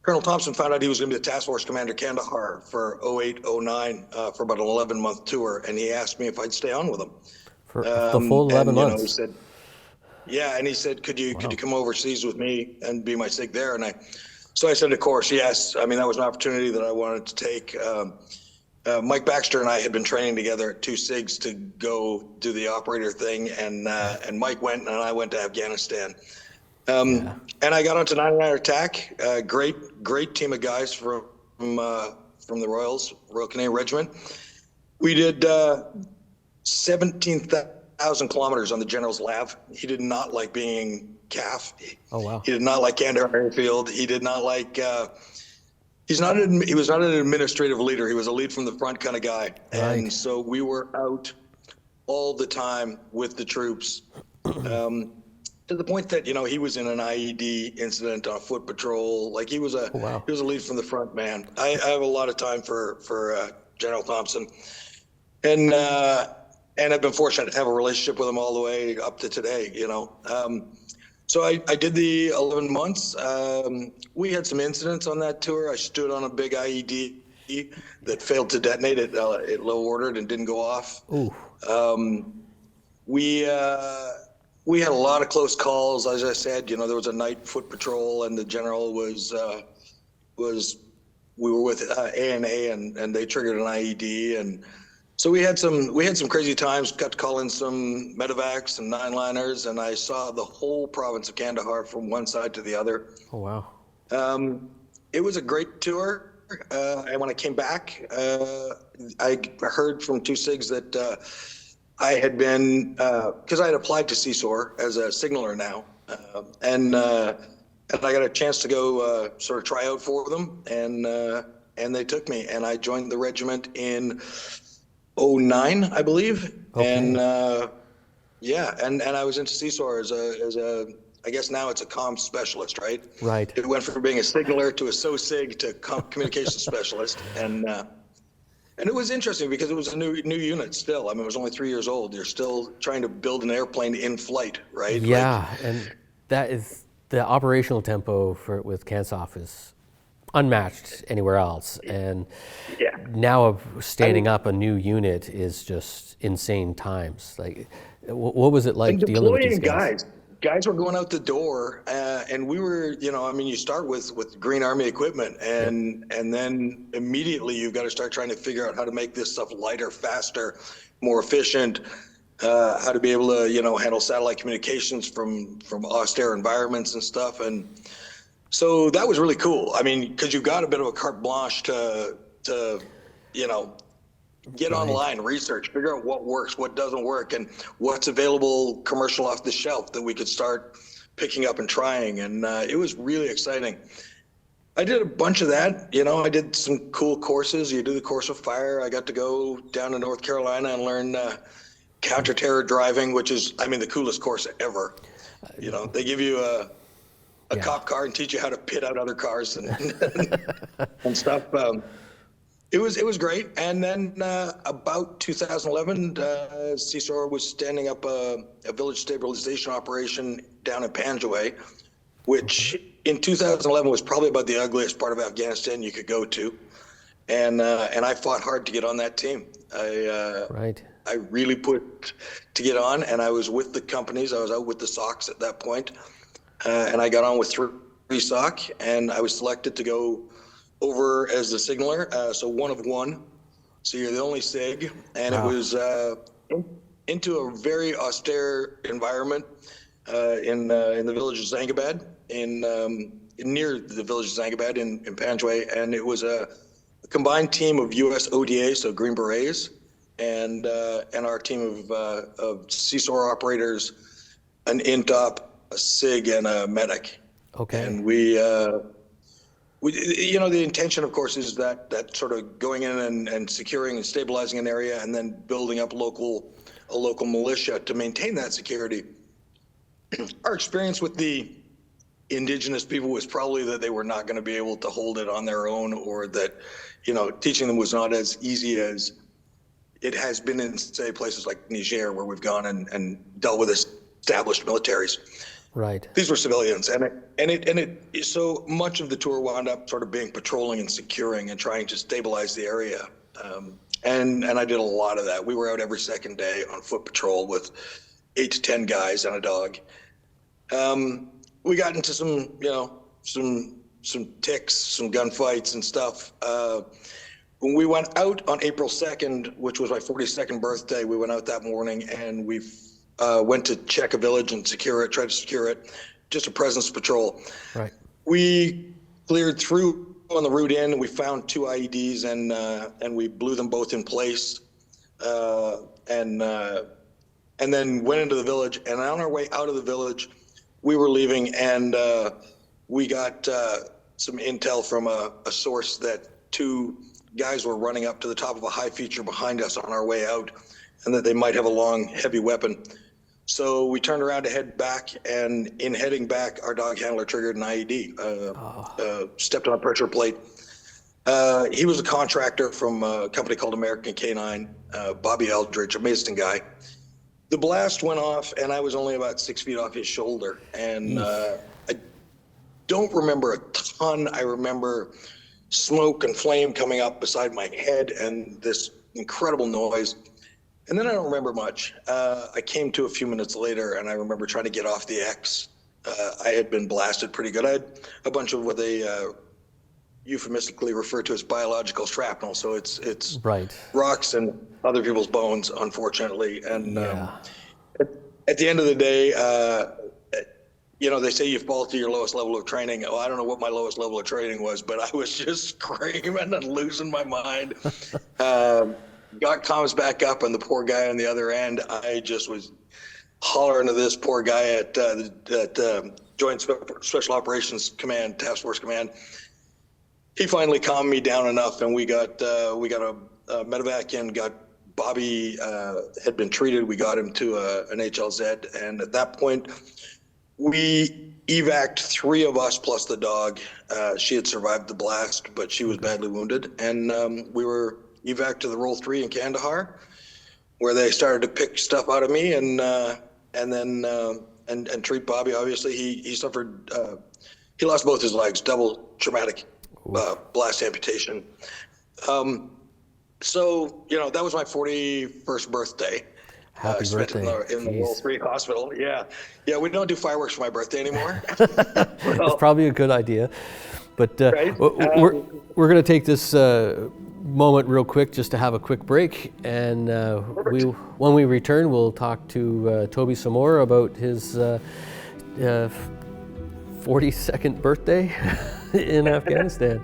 Colonel Thompson found out he was going to be the Task Force Commander Kandahar for 08, 09 for about an 11-month tour, and he asked me if I'd stay on with him. For the full 11 and months. He said, "Yeah," and he said, "Could you come overseas with me and be my SIG there?" And so I said, "Of course, yes." I mean, that was an opportunity that I wanted to take. Mike Baxter and I had been training together at 2 SIGs to go do the operator thing, and Mike went and I went to Afghanistan. And I got onto 99 Attack. Great team of guys from the Royal Canadian Regiment. We did 17,000 kilometers on the General's Lav. He did not like being CAF. Oh wow. He did not like Kandahar Airfield. He did not like. He was not an administrative leader. He was a lead from the front kind of guy. Right. And so we were out all the time with the troops. To the point that, he was in an IED incident on a foot patrol. Like he was a lead from the front man. I have a lot of time for General Thompson, and I've been fortunate to have a relationship with him all the way up to today. So I did the 11 months. We had some incidents on that tour. I stood on a big IED that failed to detonate. It low ordered and didn't go off. Ooh. We had a lot of close calls. As I said, there was a night foot patrol, and the general was we were with ANA, and they triggered an IED, and so we had some crazy times. Got to call in some medevacs and 9-liners, and I saw the whole province of Kandahar from one side to the other. Oh wow. It was a great tour, and when I came back, I heard from 2 SIGs that. I had been, because I had applied to CSOR as a signaler now, and I got a chance to go sort of try out for them, and they took me, and I joined the regiment in 09, I believe. Okay. And and I was into CSOR as a I guess now it's a comm specialist, right? Right. It went from being a signaler to a SOSIG to communications specialist, and it was interesting because it was a new unit still. I mean, it was only 3 years old. You're still trying to build an airplane in flight, right? Yeah, and that is the operational tempo with CANSOF is unmatched anywhere else. And now standing up a new unit is just insane times. Like, what was it like dealing with these guys? Guys were going out the door, and we were, you start with Green Army equipment, and then immediately you've got to start trying to figure out how to make this stuff lighter, faster, more efficient, how to be able to, handle satellite communications from austere environments and stuff. And so that was really cool. I mean, because you've got a bit of a carte blanche to get online, research, figure out what works, what doesn't work, and what's available commercial off the shelf that we could start picking up and trying. And it was really exciting. I did a bunch of that. I did some cool courses. You do the course of fire. I got to go down to North Carolina and learn counter-terror driving, which is, the coolest course ever. They give you a cop car and teach you how to pit out other cars and and stuff. It was great. And then about 2011, CSOR was standing up a village stabilization operation down in Panjwai, which in 2011 was probably about the ugliest part of Afghanistan you could go to. And I fought hard to get on that team. I really put to get on, and I was with the companies. I was out with the SOCs at that point, and I got on with 3 SOC, and I was selected to go over as the signaler, so 1 of 1. So you're the only SIG, and it was into a very austere environment in the village of Zangabad, near the village of Zangabad in Panjwai, and it was a combined team of U.S. ODA, so Green Berets, and our team of CSOR operators, an INTOP, a SIG, and a medic. Okay. And we the intention, of course, is that sort of going in and securing and stabilizing an area, and then building up a local militia to maintain that security. Our experience with the indigenous people was probably that they were not going to be able to hold it on their own, or that, teaching them was not as easy as it has been in, say, places like Niger, where we've gone and dealt with established militaries. Right. These were civilians, and so much of the tour wound up sort of being patrolling and securing and trying to stabilize the area. And I did a lot of that. We were out every second day on foot patrol with 8 to 10 guys and a dog. We got into some ticks, some gunfights and stuff. When we went out on April 2nd, which was my 42nd birthday, we went out that morning and we went to check a village and tried to secure it, just a presence patrol. Right. We cleared through on the route in, and we found 2 IEDs and we blew them both in place. And then went into the village, and on our way out of the village, we were leaving, and we got some intel from a source that 2 guys were running up to the top of a high feature behind us on our way out, and that they might have a long, heavy weapon. So we turned around to head back, and in heading back, our dog handler triggered an IED, stepped on a pressure plate. He was a contractor from a company called American Canine, Bobby Eldridge, amazing guy. The blast went off, and I was only about 6 feet off his shoulder. And I don't remember a ton. I remember smoke and flame coming up beside my head and this incredible noise. And then I don't remember much. I came to a few minutes later, and I remember trying to get off the X. I had been blasted pretty good. I had a bunch of what they euphemistically refer to as biological shrapnel. So it's Right. rocks and other people's bones, unfortunately. And at the end of the day, they say you fall to your lowest level of training. Well, I don't know what my lowest level of training was, but I was just screaming and losing my mind. Got comms back up, and the poor guy on the other end, I just was hollering to this poor guy at Joint Special Operations Command, Task Force Command. He finally calmed me down enough, and we got a medevac in. Got Bobby had been treated. We got him to an HLZ, and at that point, we evac'd 3 of us plus the dog. She had survived the blast, but she was badly wounded, and we were evac to the Roll 3 in Kandahar, where they started to pick stuff out of me and then treat Bobby. Obviously, he suffered. He lost both his legs, double traumatic blast amputation. So that was my 41st birthday. Happy birthday in the Roll 3 hospital. Yeah. We don't do fireworks for my birthday anymore. It's probably a good idea. But right? we're going to take this moment real quick just to have a quick break. And when we return, we'll talk to Toby some more about his 42nd birthday in Afghanistan.